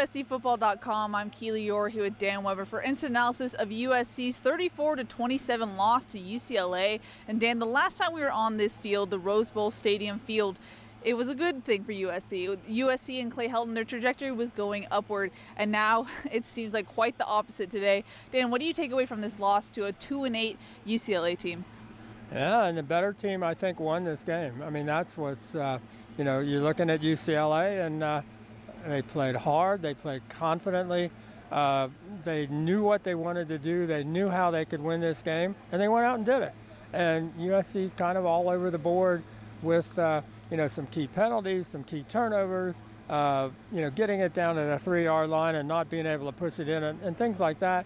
USCFootball.com. I'm Keely Eure here with Dan Weber for instant analysis of USC's 34-27 loss to UCLA. And Dan, the last time we were on this field, the Rose Bowl Stadium field, it was a good thing for USC. USC and Clay Helton, their trajectory was going upward, and now it seems like quite the opposite today. Dan, what do you take away from this loss to a 2-8 UCLA team? Yeah, and the better team, I think, won this game. I mean, that's what's, you're looking at UCLA, and they played hard. They played confidently. They knew what they wanted to do. They knew how they could win this game, and they went out and did it. And USC's kind of all over the board with, some key penalties, some key turnovers, getting it down to the 3-yard line and not being able to push it in and things like that.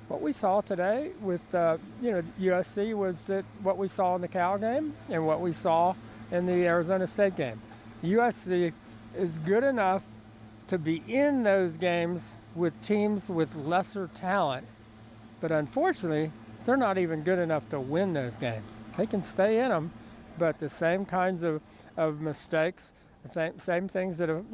What we saw today with, USC was that what we saw in the Cal game and what we saw in the Arizona State game. USC is good enough to be in those games with teams with lesser talent, but unfortunately, they're not even good enough to win those games. They can stay in them, but the same kinds of mistakes, the same things that have,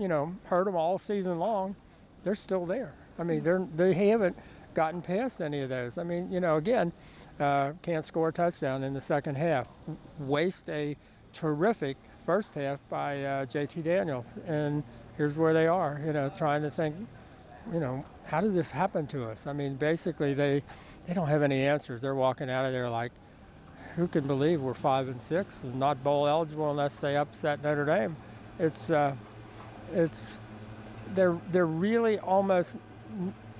hurt them all season long, they're still there. I mean, they haven't gotten past any of those. I mean, again, can't score a touchdown in the second half. Waste a terrific first half by JT Daniels. And here's where they are, trying to think, how did this happen to us? I mean, basically, they don't have any answers. They're walking out of there like, who can believe we're 5-6 and not bowl eligible unless they upset Notre Dame? They're really almost,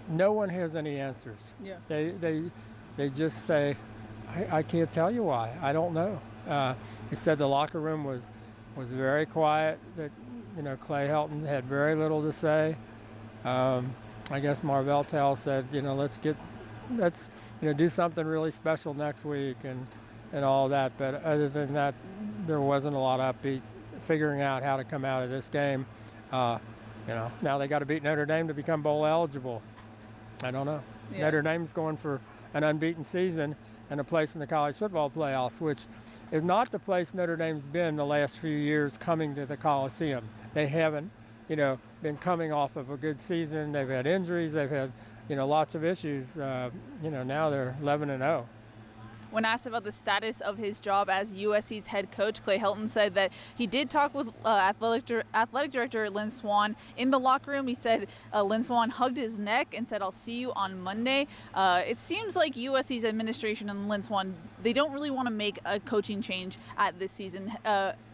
no one has any answers. Yeah. They just say, I can't tell you why. I don't know. He said the locker room was very quiet. That Clay Helton had very little to say. I guess Marvell Tell said, let's do something really special next week and all that. But other than that, there wasn't a lot of upbeat figuring out how to come out of this game. Now they got to beat Notre Dame to become bowl eligible. I don't know. Yeah. Notre Dame's going for an unbeaten season and a place in the college football playoffs, which is not the place Notre Dame's been the last few years coming to the Coliseum. They haven't, been coming off of a good season. They've had injuries. They've had, lots of issues. Now they're 11-0. When asked about the status of his job as USC's head coach, Clay Helton said that he did talk with athletic director Lynn Swann in the locker room. He said Lynn Swann hugged his neck and said, "I'll see you on Monday." It seems like USC's administration and Lynn Swann, they don't really want to make a coaching change at this season.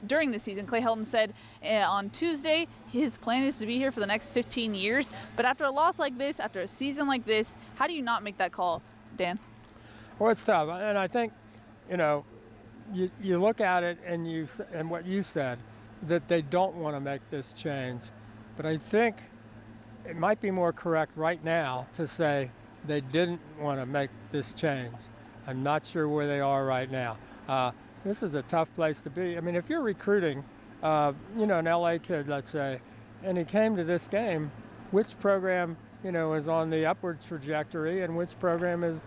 During this season, Clay Helton said on Tuesday his plan is to be here for the next 15 years. But after a loss like this, after a season like this, how do you not make that call, Dan? Well, it's tough, and I think, you look at it and what you said, that they don't want to make this change. But I think it might be more correct right now to say they didn't want to make this change. I'm not sure where they are right now. This is a tough place to be. I mean, if you're recruiting, an LA kid, let's say, and he came to this game, which program, is on the upward trajectory and which program is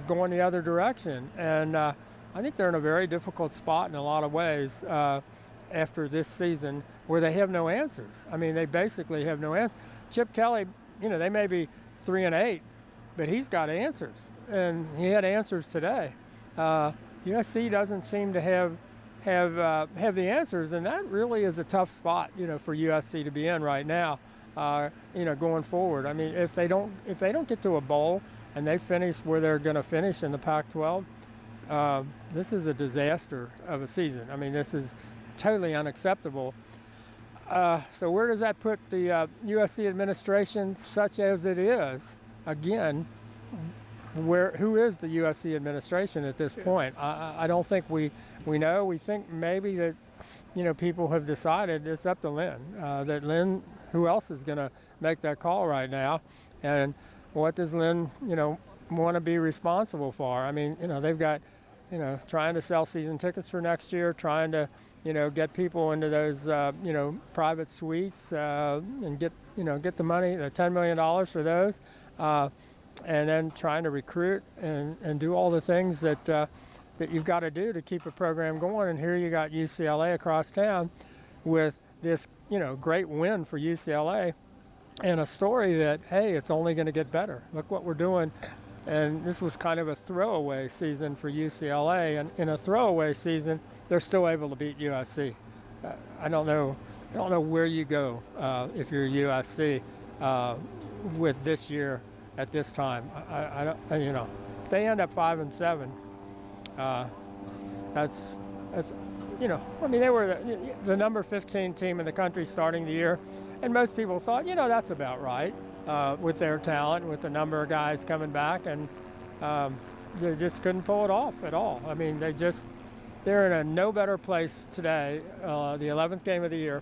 going the other direction. And I think they're in a very difficult spot in a lot of ways after this season where they have no answers. I mean, they basically have no answers. Chip Kelly, they may be 3-8, but he's got answers. And he had answers today. USC doesn't seem to have the answers, and that really is a tough spot, for USC to be in right now, going forward. I mean, if they don't get to a bowl, and they finish where they're going to finish in the Pac-12, this is a disaster of a season. I mean, this is totally unacceptable. So where does that put the USC administration, such as it is? Again, who is the USC administration at this point? I don't think we know. We think maybe that, people have decided it's up to Lynn. That Lynn, who else is going to make that call right now? And what does Lynn, want to be responsible for? I mean, they've got, trying to sell season tickets for next year, trying to, get people into those, private suites and get the money, the $10 million for those, and then trying to recruit and do all the things that you've got to do to keep a program going. And here you got UCLA across town with this, great win for UCLA. and a story that, hey, it's only going to get better. Look what we're doing. And this was kind of a throwaway season for UCLA, and in a throwaway season, they're still able to beat USC. I don't know where you go if you're USC with this year at this time. I don't, if they end up 5-7, that's they were the number 15 team in the country starting the year, and most people thought, that's about right with their talent, with the number of guys coming back, and they just couldn't pull it off at all. I mean, they're in a no better place today, the 11th game of the year,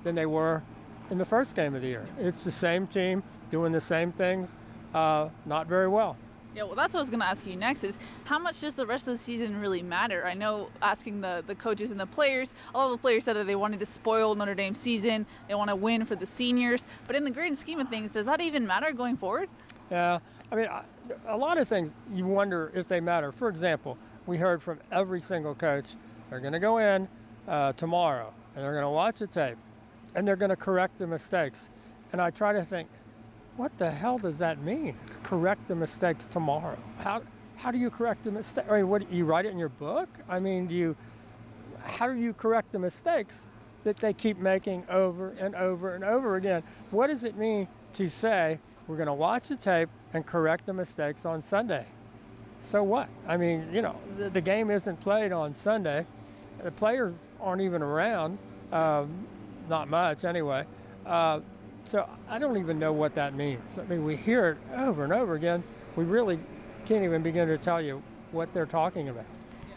than they were in the first game of the year. It's the same team doing the same things, not very well. Yeah, well, that's what I was going to ask you next is how much does the rest of the season really matter? I know asking the coaches and the players, all the players said that they wanted to spoil Notre Dame's season. They want to win for the seniors. But in the grand scheme of things, does that even matter going forward? Yeah, I mean, a lot of things you wonder if they matter. For example, we heard from every single coach, they're going to go in tomorrow, and they're going to watch the tape, and they're going to correct the mistakes. And I try to think, what the hell does that mean? Correct the mistakes tomorrow. How do you correct the mistake? I mean, what, you write it in your book? I mean, how do you correct the mistakes that they keep making over and over and over again? What does it mean to say we're going to watch the tape and correct the mistakes on Sunday? So what? I mean, the game isn't played on Sunday. The players aren't even around, not much anyway. So I don't even know what that means. I mean, we hear it over and over again. We really can't even begin to tell you what they're talking about.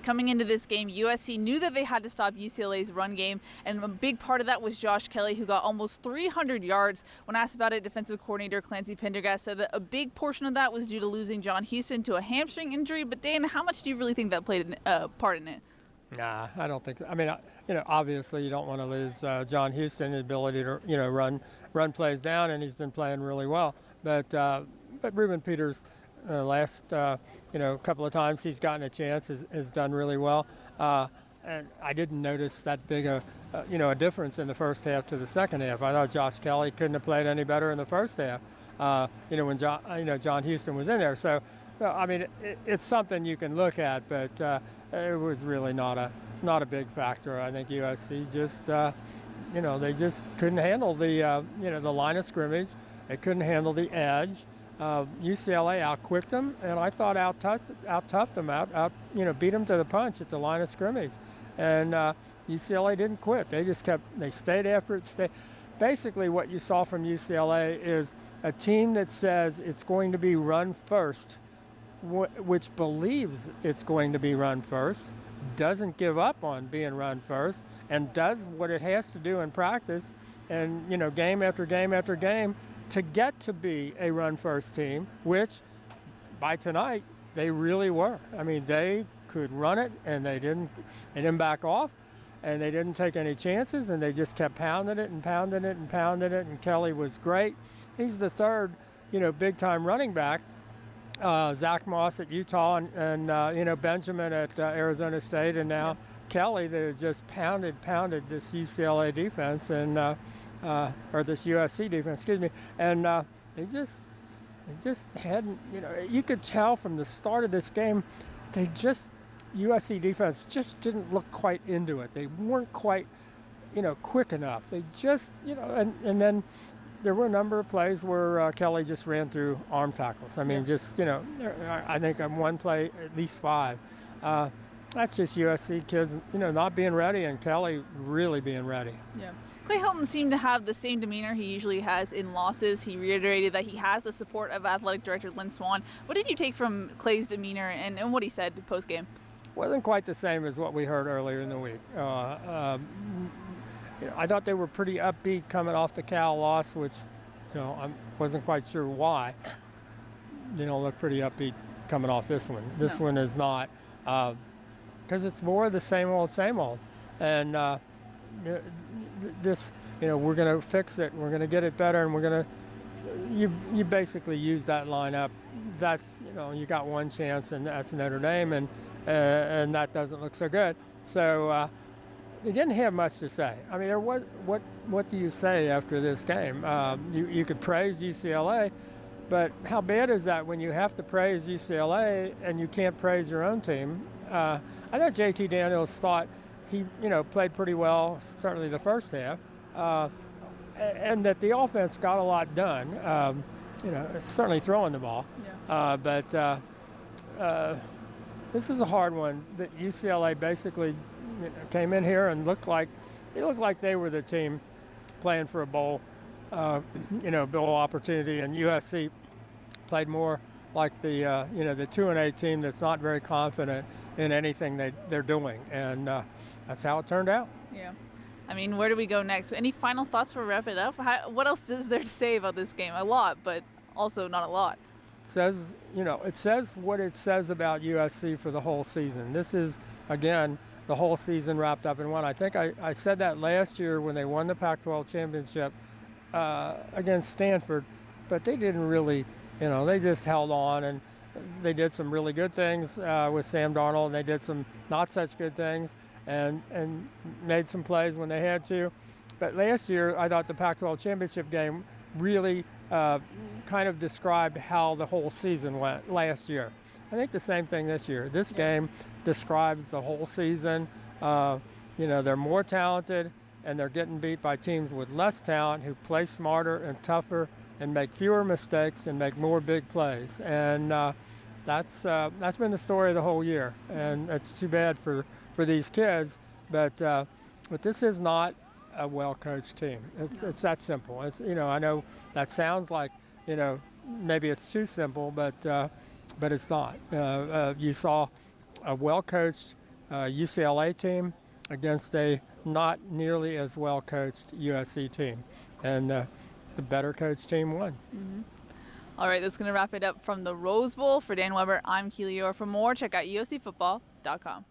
Coming into this game, USC knew that they had to stop UCLA's run game, and a big part of that was Josh Kelly, who got almost 300 yards. When asked about it, defensive coordinator Clancy Pendergast said that a big portion of that was due to losing John Houston to a hamstring injury. But Dan, how much do you really think that played a part in it? Nah, I don't think so. I mean, obviously you don't want to lose John Houston, his ability to, run plays down, and he's been playing really well. But Ruben Peters, last couple of times he's gotten a chance, has done really well. And I didn't notice that big a difference in the first half to the second half. I thought Josh Kelly couldn't have played any better in the first half. When John Houston was in there. So, I mean, it's something you can look at, but it was really not a big factor. I think USC just they just couldn't handle the line of scrimmage. They couldn't handle the edge. UCLA outquicked them, and I thought out-toughed them, beat them to the punch at the line of scrimmage. And UCLA didn't quit. They stayed after it. Basically, what you saw from UCLA is a team that says it's going to be run first, which believes it's going to be run first, doesn't give up on being run first, and does what it has to do in practice and game after game after game to get to be a run first team, which by tonight they really were. I mean, they could run it, and they didn't back off, and they didn't take any chances, and they just kept pounding it and pounding it and pounding it. And Kelly was great. He's the third big time running back. Zach Moss at Utah, and Benjamin at Arizona State, and now Kelly, that just pounded this UCLA defense, and or this USC defense, excuse me, and they just hadn't, you could tell from the start of this game, USC defense just didn't look quite into it. They weren't quite, quick enough. They just, and then there were a number of plays where Kelly just ran through arm tackles. I mean, I think on one play, at least 5. That's just USC kids, not being ready, and Kelly really being ready. Yeah. Clay Helton seemed to have the same demeanor he usually has in losses. He reiterated that he has the support of athletic director Lynn Swann. What did you take from Clay's demeanor and what he said post-game? Wasn't quite the same as what we heard earlier in the week. I thought they were pretty upbeat coming off the Cal loss, which, I wasn't quite sure why. They don't look pretty upbeat coming off this one. This one is not, because it's more of the same old, and this, we're going to fix it. We're going to get it better, and we're going to. You basically use that lineup. That's you got one chance, and that's Notre Dame, and that doesn't look so good. So he didn't have much to say. I mean, there was what do you say after this game? You could praise UCLA, but how bad is that when you have to praise UCLA and you can't praise your own team? I thought JT Daniels thought he played pretty well, certainly the first half, and that the offense got a lot done. Certainly throwing the ball, but this is a hard one. That UCLA basically came in here and looked like they were the team playing for a bowl, bowl opportunity, and USC played more like the 2-8 team that's not very confident in anything they're doing, and that's how it turned out. Yeah. I mean, where do we go next? Any final thoughts for wrap it up? What else is there to say about this game? A lot, but also not a lot. It says what it says about USC for the whole season. This is, again, the whole season wrapped up in one. I think I said that last year when they won the Pac-12 championship against Stanford, but they didn't really, they just held on, and they did some really good things with Sam Darnold, and they did some not such good things and made some plays when they had to. But last year, I thought the Pac-12 championship game really kind of described how the whole season went last year. I think the same thing this year. This game describes the whole season. They're more talented, and they're getting beat by teams with less talent who play smarter and tougher and make fewer mistakes and make more big plays. And that's been the story of the whole year. And it's too bad for these kids, but this is not a well-coached team. It's that simple. I know that sounds like maybe it's too simple, but it's not. You saw a well-coached UCLA team against a not nearly as well-coached USC team, and the better coached team won. Mm-hmm. All right, that's going to wrap it up from the Rose Bowl. For Dan Weber, I'm Keely Eure. For more, check out USCfootball.com.